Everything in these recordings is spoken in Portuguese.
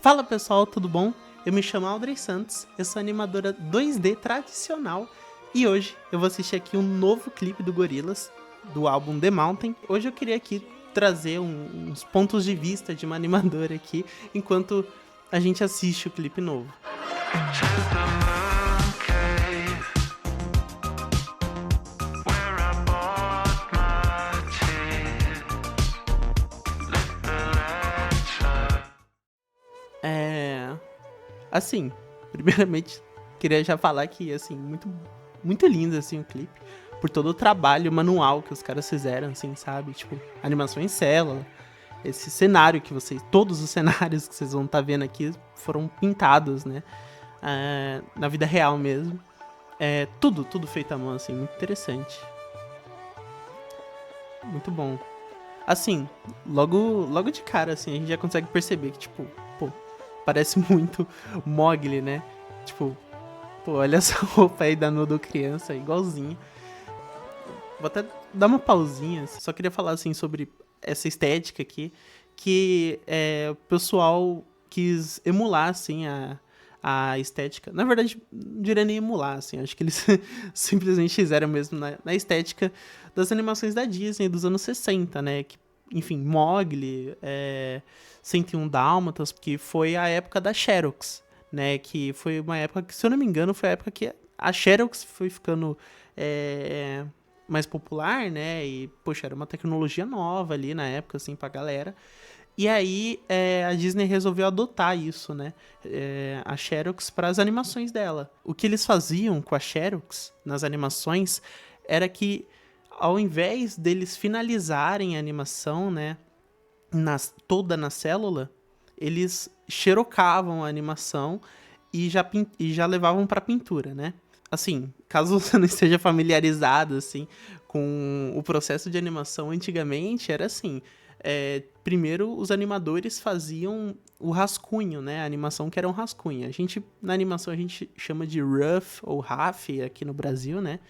Fala pessoal, tudo bom? Eu me chamo Audrey Santos, eu sou animadora 2D tradicional e hoje eu vou assistir aqui um novo clipe do Gorillaz, do álbum The Mountain. Hoje eu queria aqui trazer uns pontos de vista de uma animadora aqui, enquanto a gente assiste o clipe novo. Assim, primeiramente, queria já falar que, assim, muito lindo, assim, o clipe. Por todo o trabalho manual que os caras fizeram, assim, sabe? Tipo, animação em célula. Esse cenário que vocês... Todos os cenários que vocês vão estar vendo aqui foram pintados, né? Na vida real mesmo. Tudo feito à mão, assim, muito interessante. Muito bom. Assim, logo de cara, assim, a gente já consegue perceber que, tipo, pô, parece muito Mowgli, né? Tipo, pô, olha essa roupa aí da Noodle criança, igualzinho. Vou até dar uma pausinha, só queria falar, assim, sobre essa estética aqui, que o pessoal quis emular, assim, a estética. Na verdade, não diria nem emular, assim, acho que eles simplesmente fizeram mesmo na estética das animações da Disney dos anos 60, né? Que, enfim, Mowgli, 101 Dálmatas, que foi a época da Xerox, né? Que foi uma época que, se eu não me engano, foi a época que a Xerox foi ficando mais popular, né? E, poxa, era uma tecnologia nova ali na época, assim, pra galera. E aí a Disney resolveu adotar isso, né? A Xerox para as animações dela. O que eles faziam com a Xerox nas animações era que, ao invés deles finalizarem a animação, né, toda na célula, eles xerocavam a animação e já levavam para pintura, né? Assim, caso você não esteja familiarizado assim com o processo de animação antigamente, era assim. Primeiro, os animadores faziam o rascunho, né? A animação que era um rascunho. Na animação a gente chama de rough ou RAF aqui no Brasil, né?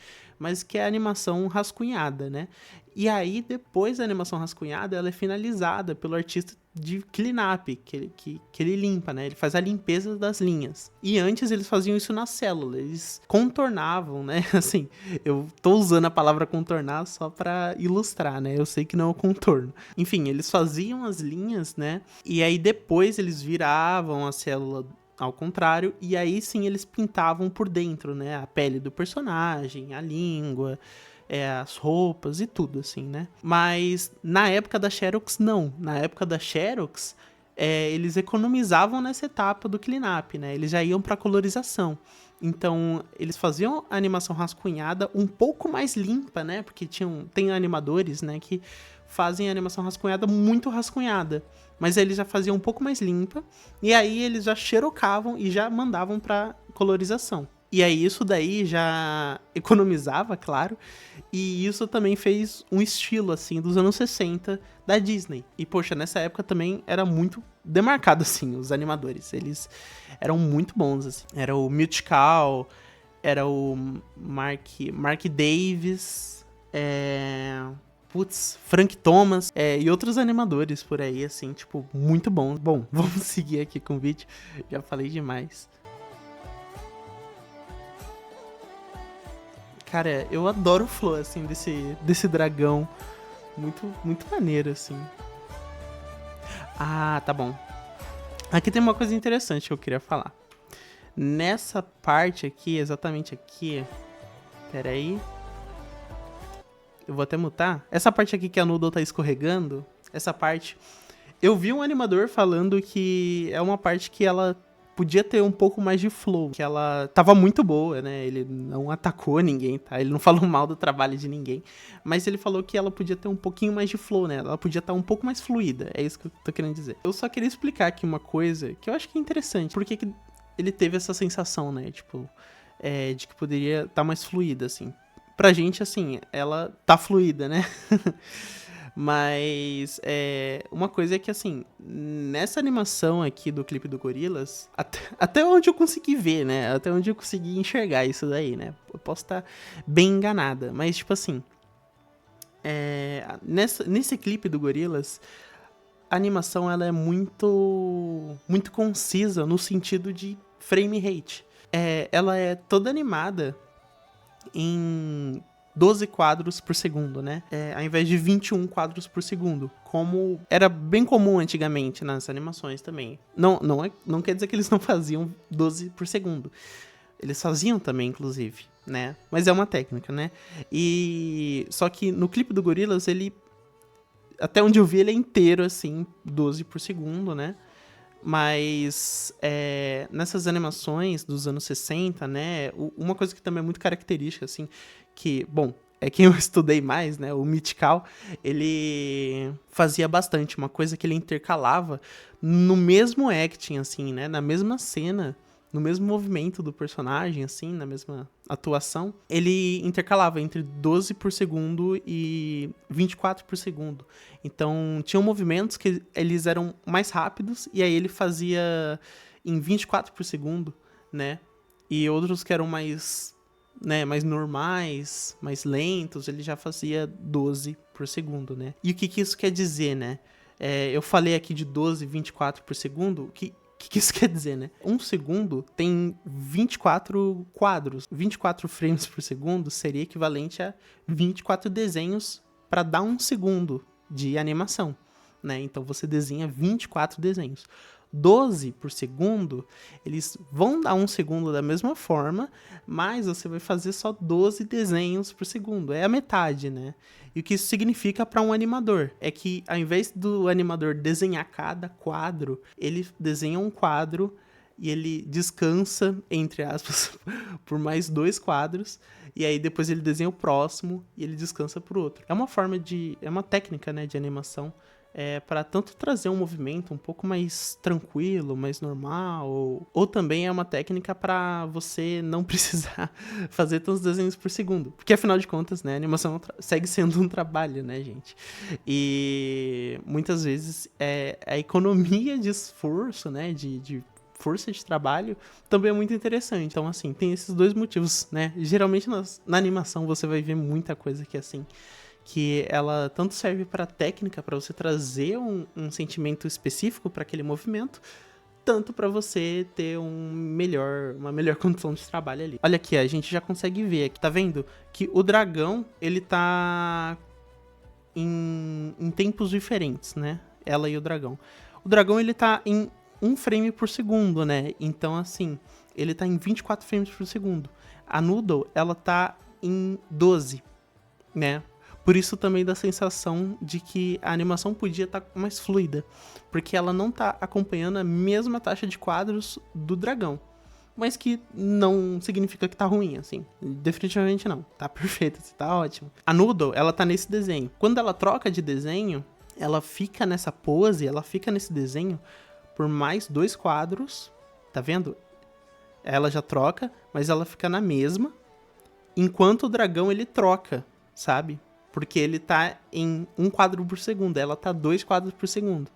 Mas que é a animação rascunhada, né? E aí, depois da animação rascunhada, ela é finalizada pelo artista de cleanup, que ele limpa, né? Ele faz a limpeza das linhas. E antes eles faziam isso na célula, eles contornavam, né? Assim, eu tô usando a palavra contornar só pra ilustrar, né? Eu sei que não é o contorno. Enfim, eles faziam as linhas, né? E aí depois eles viravam a célula ao contrário, e aí sim eles pintavam por dentro, né? A pele do personagem, a língua, as roupas e tudo, assim, né? Mas na época da Xerox, não. Na época da Xerox, eles economizavam nessa etapa do cleanup, né? Eles já iam pra colorização. Então, eles faziam a animação rascunhada um pouco mais limpa, né? Porque tem animadores, né, que fazem a animação rascunhada muito rascunhada. Mas eles já faziam um pouco mais limpa. E aí eles já xerocavam e já mandavam pra colorização. E aí isso daí já economizava, claro. E isso também fez um estilo, assim, dos anos 60 da Disney. E, poxa, nessa época também era muito demarcado, assim, os animadores. Eles eram muito bons, assim. Era o Milt Kahl, era o Mark Davis, Frank Thomas, e outros animadores por aí, assim, tipo, muito bons. Bom, vamos seguir aqui com o vídeo. Já falei demais. Cara, eu adoro o flow, assim, desse dragão. Muito maneiro, assim. Ah, tá bom. Aqui tem uma coisa interessante que eu queria falar. Nessa parte aqui, exatamente aqui... Pera aí. Eu vou até mutar. Essa parte aqui que a Noodle tá escorregando, essa parte... Eu vi um animador falando que é uma parte que ela podia ter um pouco mais de flow, que ela tava muito boa, né? Ele não atacou ninguém, tá? Ele não falou mal do trabalho de ninguém, mas ele falou que ela podia ter um pouquinho mais de flow, né? Ela podia estar um pouco mais fluida, é isso que eu tô querendo dizer. Eu só queria explicar aqui uma coisa que eu acho que é interessante, porque que ele teve essa sensação, né? Tipo, de que poderia estar mais fluida, assim. Pra gente, assim, ela tá fluida, né? Mas uma coisa é que, assim, nessa animação aqui do clipe do Gorillaz, até onde eu consegui ver, né? Até onde eu consegui enxergar isso daí, né? Eu posso estar bem enganada, mas, tipo assim, nesse clipe do Gorillaz, a animação ela é muito concisa no sentido de frame rate. Ela é toda animada em 12 quadros por segundo, né? Ao invés de 21 quadros por segundo, como era bem comum antigamente nas animações também. Não quer dizer que eles não faziam 12 por segundo. Eles faziam também, inclusive, né? Mas é uma técnica, né? Só que no clipe do Gorillaz, até onde eu vi, ele é inteiro, assim, 12 por segundo, né? Mas nessas animações dos anos 60, né? Uma coisa que também é muito característica, assim, que, bom, é quem eu estudei mais, né? O Mythical, ele fazia bastante. Uma coisa que ele intercalava no mesmo acting, assim, né? Na mesma cena, no mesmo movimento do personagem, assim, na mesma atuação, ele intercalava entre 12 por segundo e 24 por segundo. Então, tinham movimentos que eles eram mais rápidos, e aí ele fazia em 24 por segundo, né? E outros que eram mais normais, mais lentos, ele já fazia 12 por segundo, né? E o que isso quer dizer, né? Eu falei aqui de 12, 24 por segundo, o que isso quer dizer, né? Um segundo tem 24 quadros. 24 frames por segundo seria equivalente a 24 desenhos para dar um segundo de animação, né? Então você desenha 24 desenhos. 12 por segundo, eles vão dar um segundo da mesma forma, mas você vai fazer só 12 desenhos por segundo. É a metade, né? E o que isso significa para um animador? É que ao invés do animador desenhar cada quadro, ele desenha um quadro e ele descansa, entre aspas, por mais 2 quadros, e aí depois ele desenha o próximo e ele descansa por outro. É uma técnica, né, de animação, para tanto trazer um movimento um pouco mais tranquilo, mais normal, ou também é uma técnica para você não precisar fazer tantos desenhos por segundo, porque afinal de contas, né, a animação segue sendo um trabalho, né, gente? E muitas vezes a economia de esforço, né, de força de trabalho, também é muito interessante. Então, assim, tem esses dois motivos, né? Geralmente na animação você vai ver muita coisa que, assim, que ela tanto serve para técnica, para você trazer um sentimento específico para aquele movimento, tanto para você ter uma melhor condição de trabalho ali. Olha aqui, a gente já consegue ver aqui, tá vendo? Que o dragão, ele tá em tempos diferentes, né? Ela e o dragão. O dragão, ele tá em 1 frame por segundo, né? Então, assim, ele tá em 24 frames por segundo. A Noodle, ela tá em 12, né? Por isso também dá a sensação de que a animação podia estar mais fluida, porque ela não tá acompanhando a mesma taxa de quadros do dragão. Mas que não significa que tá ruim, assim. Definitivamente não. Tá perfeito, tá ótimo. A Noodle, ela tá nesse desenho. Quando ela troca de desenho, ela fica nessa pose, ela fica nesse desenho por mais 2 quadros, tá vendo? Ela já troca, mas ela fica na mesma, enquanto o dragão ele troca, sabe? Porque ele tá em 1 quadro por segundo, ela tá 2 quadros por segundo.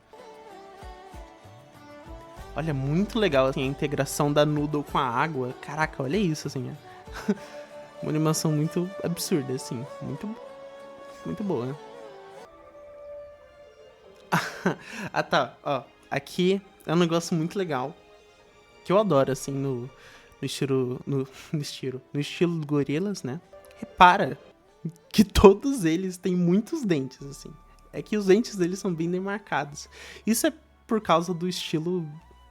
Olha, muito legal assim, a integração da Noodle com a água. Caraca, olha isso, assim. Uma animação muito absurda, assim. Muito boa, né? Ah, tá. Ó, aqui é um negócio muito legal, que eu adoro, assim, no estilo do Gorillaz, né? Repara que todos eles têm muitos dentes, assim. É que os dentes deles são bem demarcados. Isso é por causa do estilo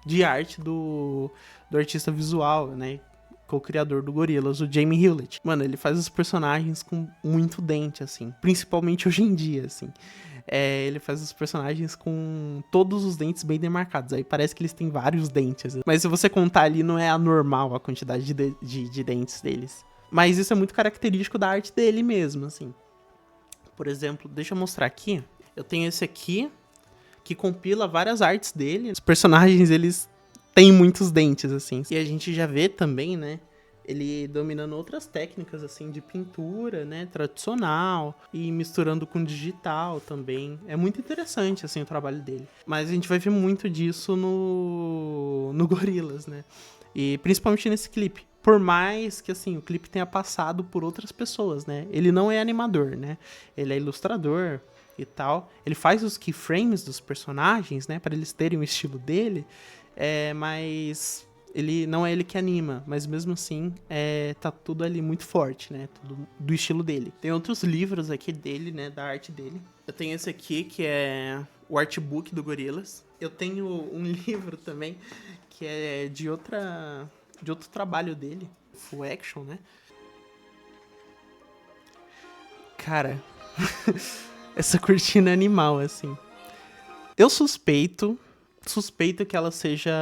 de arte do artista visual, né? Co-criador do Gorillaz, o Jamie Hewlett. Mano, ele faz os personagens com muito dente, assim. Principalmente hoje em dia, assim. Ele faz os personagens com todos os dentes bem demarcados. Aí parece que eles têm vários dentes. Mas se você contar ali, não é anormal a quantidade de dentes deles. Mas isso é muito característico da arte dele mesmo, assim. Por exemplo, deixa eu mostrar aqui. Eu tenho esse aqui, que compila várias artes dele. Os personagens, eles têm muitos dentes, assim. E a gente já vê também, né, ele dominando outras técnicas, assim, de pintura, né, tradicional, e misturando com digital também. É muito interessante, assim, o trabalho dele. Mas a gente vai ver muito disso no Gorillaz, né? E principalmente nesse clipe. Por mais que, assim, o clipe tenha passado por outras pessoas, né? Ele não é animador, né? Ele é ilustrador e tal. Ele faz os keyframes dos personagens, né, para eles terem o estilo dele, mas ele não é ele que anima, mas mesmo assim tá tudo ali muito forte, né, tudo do estilo dele. Tem outros livros aqui dele, né, da arte dele. Eu tenho esse aqui que é o artbook do Gorillaz. Eu tenho um livro também que é de outro trabalho dele, Full Action, né? Cara, essa cortina é animal, assim. Eu suspeito que ela seja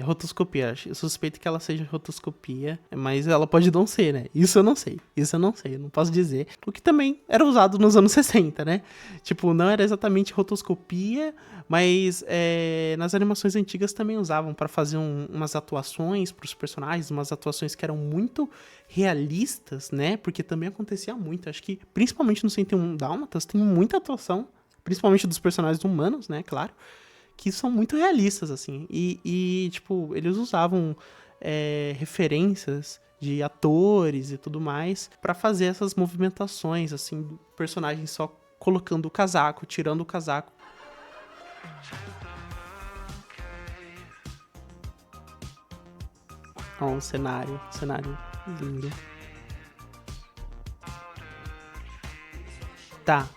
rotoscopia. Eu suspeito que ela seja rotoscopia, mas ela pode não ser, né? Isso eu não sei, eu não posso dizer. O que também era usado nos anos 60, né? Tipo, não era exatamente rotoscopia, mas nas animações antigas também usavam pra fazer umas atuações pros personagens, umas atuações que eram muito realistas, né? Porque também acontecia muito. Acho que, principalmente no 101 Dálmatas, tem muita atuação, principalmente dos personagens humanos, né? Claro, que são muito realistas, assim. E tipo, eles usavam referências de atores e tudo mais pra fazer essas movimentações, assim, do personagem só colocando o casaco, tirando o casaco. Ó, um cenário lindo. Tá.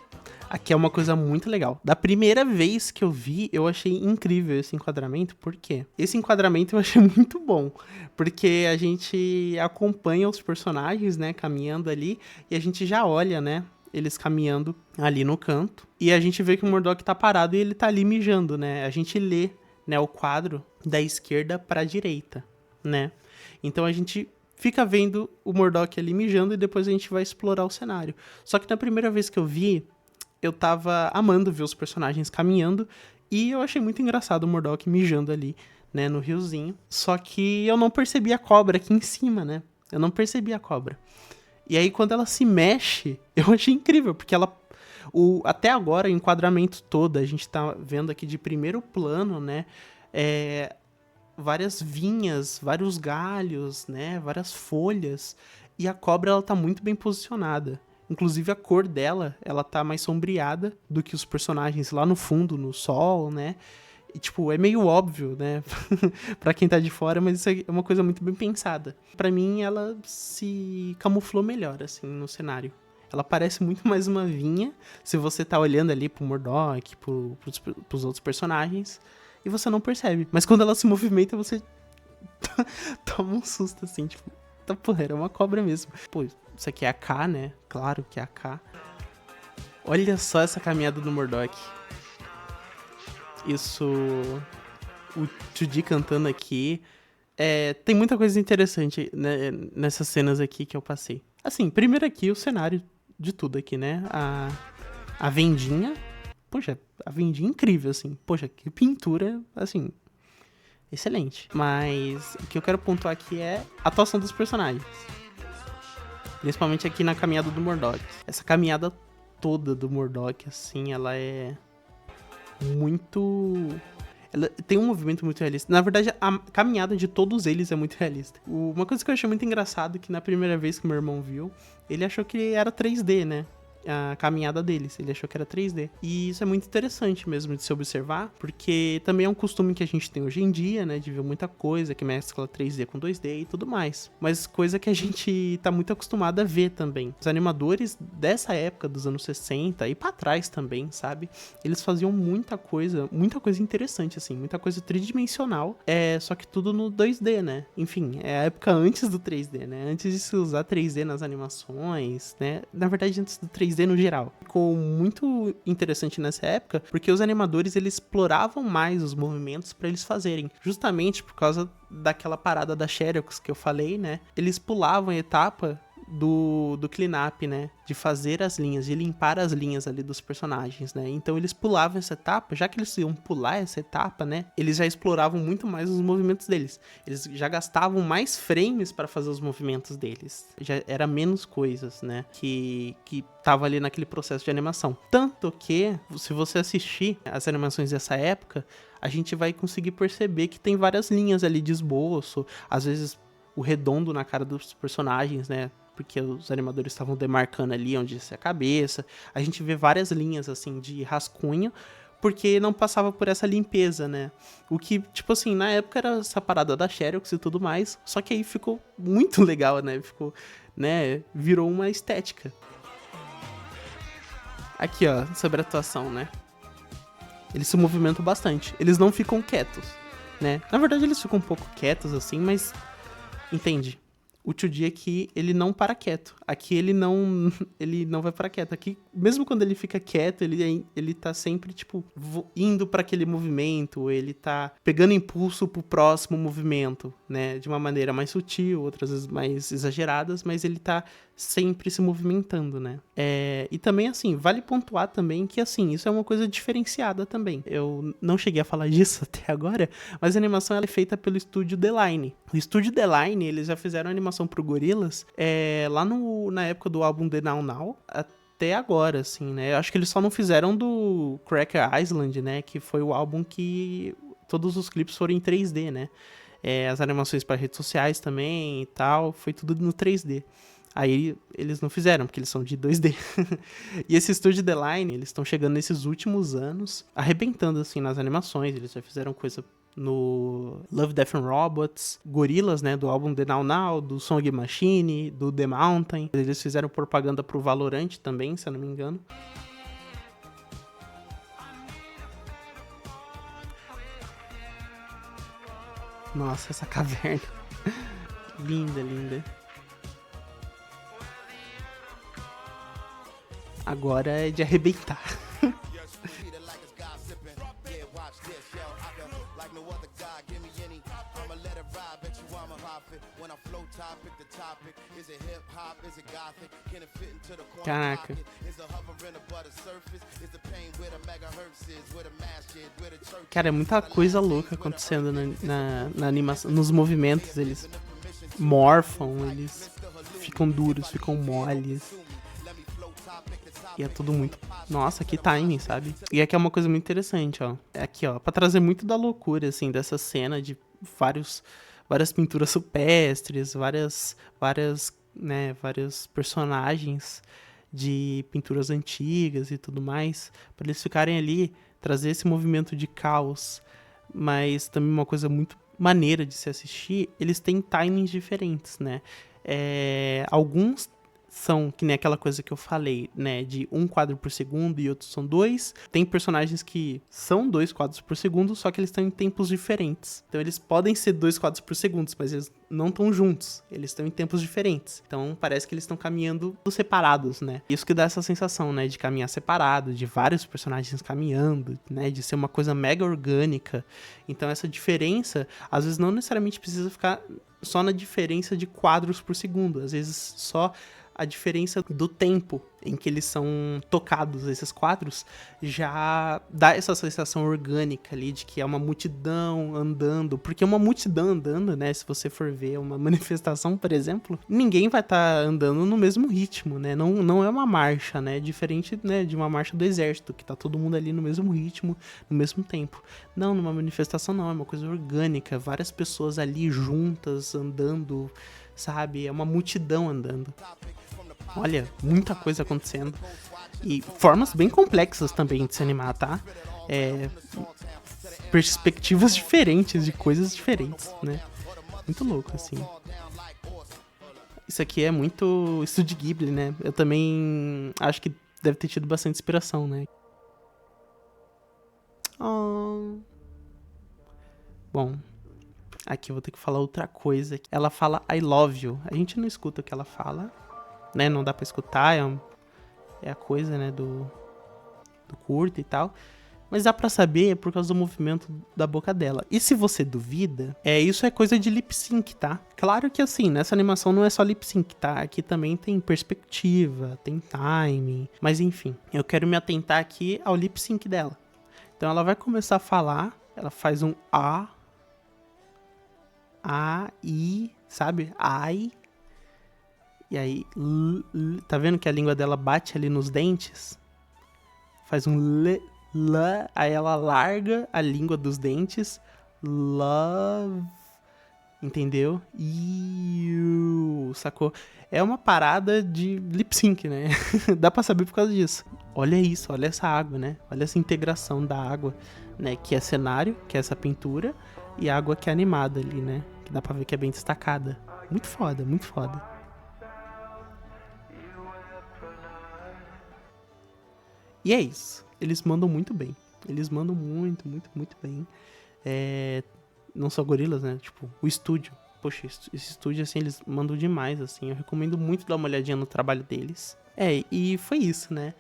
Aqui é uma coisa muito legal. Da primeira vez que eu vi, eu achei incrível esse enquadramento. Por quê? Esse enquadramento eu achei muito bom. Porque a gente acompanha os personagens, né, caminhando ali. E a gente já olha, né, eles caminhando ali no canto. E a gente vê que o Murdock tá parado e ele tá ali mijando, né. A gente lê, né, o quadro da esquerda pra direita, né. Então a gente fica vendo o Murdock ali mijando e depois a gente vai explorar o cenário. Só que na primeira vez que eu vi, eu tava amando ver os personagens caminhando e eu achei muito engraçado o Murdock mijando ali, né, no riozinho. Só que eu não percebi a cobra aqui em cima, né? Eu não percebi a cobra. E aí quando ela se mexe, eu achei incrível, porque ela... até agora, o enquadramento todo, a gente tá vendo aqui de primeiro plano, né? Várias vinhas, vários galhos, né? Várias folhas. E a cobra, ela tá muito bem posicionada. Inclusive a cor dela, ela tá mais sombreada do que os personagens lá no fundo, no sol, né? E, tipo, é meio óbvio, né? Pra quem tá de fora, mas isso é uma coisa muito bem pensada. Pra mim, ela se camuflou melhor, assim, no cenário. Ela parece muito mais uma vinha, se você tá olhando ali pro Murdock, pros outros personagens, e você não percebe. Mas quando ela se movimenta, você toma um susto, assim, tipo... Tá, porra, era uma cobra mesmo. Pô, isso aqui é a K, né? Claro que é a K. Olha só essa caminhada do Murdock. Isso... O Tudy cantando aqui. Tem muita coisa interessante, né, nessas cenas aqui que eu passei. Assim, primeiro aqui o cenário de tudo aqui, né? A vendinha. Poxa, a vendinha incrível, assim. Poxa, que pintura, assim... excelente. Mas o que eu quero pontuar aqui é a atuação dos personagens. Principalmente aqui na caminhada do Murdock. Essa caminhada toda do Murdock, assim, ela é muito... ela tem um movimento muito realista. Na verdade, a caminhada de todos eles é muito realista. Uma coisa que eu achei muito engraçado, que na primeira vez que meu irmão viu, ele achou que era 3D, né? A caminhada deles, ele achou que era 3D. E isso é muito interessante mesmo de se observar, porque também é um costume que a gente tem hoje em dia, né, de ver muita coisa que mescla 3D com 2D e tudo mais. Mas coisa que a gente tá muito acostumado a ver também. Os animadores dessa época, dos anos 60 e pra trás também, sabe? Eles faziam muita coisa interessante, assim, muita coisa tridimensional, só que tudo no 2D, né? Enfim, é a época antes do 3D, né? Antes de se usar 3D nas animações, né? Na verdade, antes do 3D no geral. Ficou muito interessante nessa época, porque os animadores, eles exploravam mais os movimentos para eles fazerem, justamente por causa daquela parada da Xerox que eu falei, né? Eles pulavam a etapa do cleanup, né? De fazer as linhas, de limpar as linhas ali dos personagens, né? Então eles pulavam essa etapa, já que eles iam pular essa etapa, né? Eles já exploravam muito mais os movimentos deles. Eles já gastavam mais frames para fazer os movimentos deles. Já era menos coisas, né? Que tava ali naquele processo de animação. Tanto que, se você assistir as animações dessa época, a gente vai conseguir perceber que tem várias linhas ali de esboço, às vezes o redondo na cara dos personagens, né? porque os animadores estavam demarcando ali onde ia ser a cabeça. A gente vê várias linhas, assim, de rascunho, porque não passava por essa limpeza, né? O que, tipo assim, na época era essa parada da Xerox e tudo mais, só que aí ficou muito legal, né? Ficou, né? Virou uma estética. Aqui, ó, sobre a atuação, né? Eles se movimentam bastante. Eles não ficam quietos, né? Na verdade, eles ficam um pouco quietos, assim, mas... Entende? O Chuji aqui, ele não para quieto. Aqui ele não vai parar quieto. Aqui, mesmo quando ele fica quieto, ele tá sempre, tipo, indo para aquele movimento, ele tá pegando impulso pro próximo movimento, né? De uma maneira mais sutil, outras vezes mais exageradas, mas ele tá sempre se movimentando, né? E também, assim, vale pontuar também que, assim, isso é uma coisa diferenciada também. Eu não cheguei a falar disso até agora, mas a animação ela é feita pelo estúdio The Line. O estúdio The Line, eles já fizeram animação pro Gorillaz lá na época do álbum The Now Now, até agora, assim, né? Eu acho que eles só não fizeram do Cracker Island, né? Que foi o álbum que todos os clipes foram em 3D, né? As animações para redes sociais também e tal, foi tudo no 3D. Aí eles não fizeram, porque eles são de 2D. E esse estúdio The Line, eles estão chegando nesses últimos anos, arrebentando, assim, nas animações. Eles já fizeram coisa no Love, Death and Robots, Gorillaz, né, do álbum The Now Now, do Song Machine, do The Mountain. Eles fizeram propaganda pro Valorant também, se eu não me engano. Nossa, essa caverna. Linda, linda. Agora é de arrebentar. Caraca. Cara, é muita coisa louca acontecendo na animação, nos movimentos. Eles morfam, eles ficam duros, ficam moles. E é tudo muito... Nossa, que timing, sabe? E aqui é uma coisa muito interessante, ó. É aqui, ó, pra trazer muito da loucura, assim, dessa cena de várias pinturas supestres, vários personagens de pinturas antigas e tudo mais, pra eles ficarem ali, trazer esse movimento de caos, mas também uma coisa muito maneira de se assistir, eles têm timings diferentes, né? Alguns são que nem aquela coisa que eu falei, né, de um quadro por segundo e outros são dois. Tem personagens que são 2 quadros por segundo, só que eles estão em tempos diferentes. Então eles podem ser 2 quadros por segundo, mas eles não estão juntos. Eles estão em tempos diferentes. Então parece que eles estão caminhando separados, né? Isso que dá essa sensação, né, de caminhar separado, de vários personagens caminhando, né, de ser uma coisa mega orgânica. Então essa diferença, às vezes não necessariamente precisa ficar só na diferença de quadros por segundo. Às vezes só a diferença do tempo em que eles são tocados, esses quadros, já dá essa sensação orgânica ali de que é uma multidão andando, porque uma multidão andando, né, se você for ver uma manifestação, por exemplo, ninguém vai estar andando no mesmo ritmo, né, não é uma marcha, né, diferente, né, de uma marcha do exército, que tá todo mundo ali no mesmo ritmo, no mesmo tempo. Não, numa manifestação não, é uma coisa orgânica, várias pessoas ali juntas, andando, sabe, é uma multidão andando. Olha, muita coisa acontecendo. E formas bem complexas também de se animar, tá? Perspectivas diferentes de coisas diferentes, né? Muito louco, assim. Isso aqui é muito Estúdio Ghibli, né? Eu também acho que deve ter tido bastante inspiração, né? Oh. Bom, aqui eu vou ter que falar outra coisa. Ela fala I love you. A gente não escuta o que ela fala, né? Não dá pra escutar, é a coisa, né, do curto e tal. Mas dá pra saber por causa do movimento da boca dela. E se você duvida, isso é coisa de lip sync, tá? Claro que assim, nessa animação não é só lip sync, tá? Aqui também tem perspectiva, tem timing. Mas enfim, eu quero me atentar aqui ao lip sync dela. Então ela vai começar a falar, ela faz um I, sabe? Ai. E aí, tá vendo que a língua dela bate ali nos dentes? Faz um aí ela larga a língua dos dentes. Love. Entendeu? E sacou? É uma parada de lip sync, né? Dá pra saber por causa disso. Olha isso, olha essa água, né? Olha essa integração da água, né? Que é cenário, que é essa pintura, e a água que é animada ali, né? Que dá pra ver que é bem destacada. Muito foda, muito foda. E é isso. Eles mandam muito bem. Eles mandam muito, muito, muito bem. É, não só gorilas, né? Tipo, o estúdio. Poxa, esse estúdio, assim, eles mandam demais, assim. Eu recomendo muito dar uma olhadinha no trabalho deles. E foi isso, né?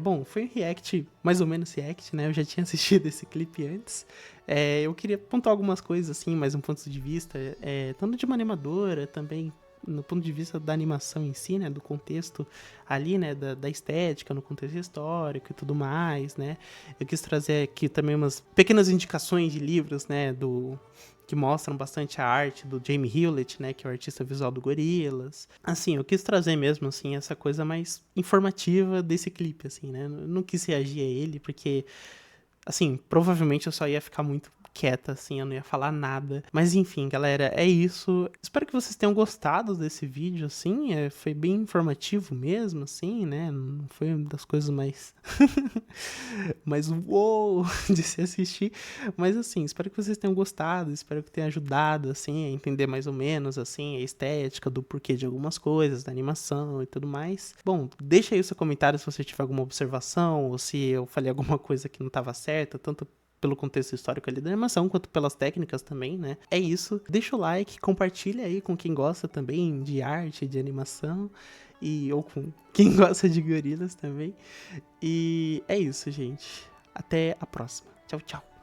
Bom, foi um react, mais ou menos react, né? Eu já tinha assistido esse clipe antes. Eu queria pontuar algumas coisas, assim, mais um ponto de vista. Tanto de uma animadora, também no ponto de vista da animação em si, né? Do contexto ali, né? Da estética, no contexto histórico e tudo mais, né? Eu quis trazer aqui também umas pequenas indicações de livros, né? Que mostram bastante a arte do Jamie Hewlett, né, que é o artista visual do Gorillaz. Assim, eu quis trazer mesmo, assim, essa coisa mais informativa desse clipe, assim, né? Eu não quis reagir a ele, porque assim, provavelmente eu só ia ficar muito quieta, assim, eu não ia falar nada. Mas enfim, galera, é isso. Espero que vocês tenham gostado desse vídeo, assim. Foi bem informativo mesmo, assim, né? Não foi uma das coisas mais. mais uou de se assistir. Mas assim, espero que vocês tenham gostado. Espero que tenha ajudado, assim, a entender mais ou menos, assim, a estética do porquê de algumas coisas, da animação e tudo mais. Bom, deixa aí o seu comentário se você tiver alguma observação ou se eu falei alguma coisa que não estava certa, tanto pelo contexto histórico ali da animação, quanto pelas técnicas também, né? É isso. Deixa o like, compartilha aí com quem gosta também de arte, de animação, ou com quem gosta de gorilas também. E é isso, gente. Até a próxima. Tchau, tchau.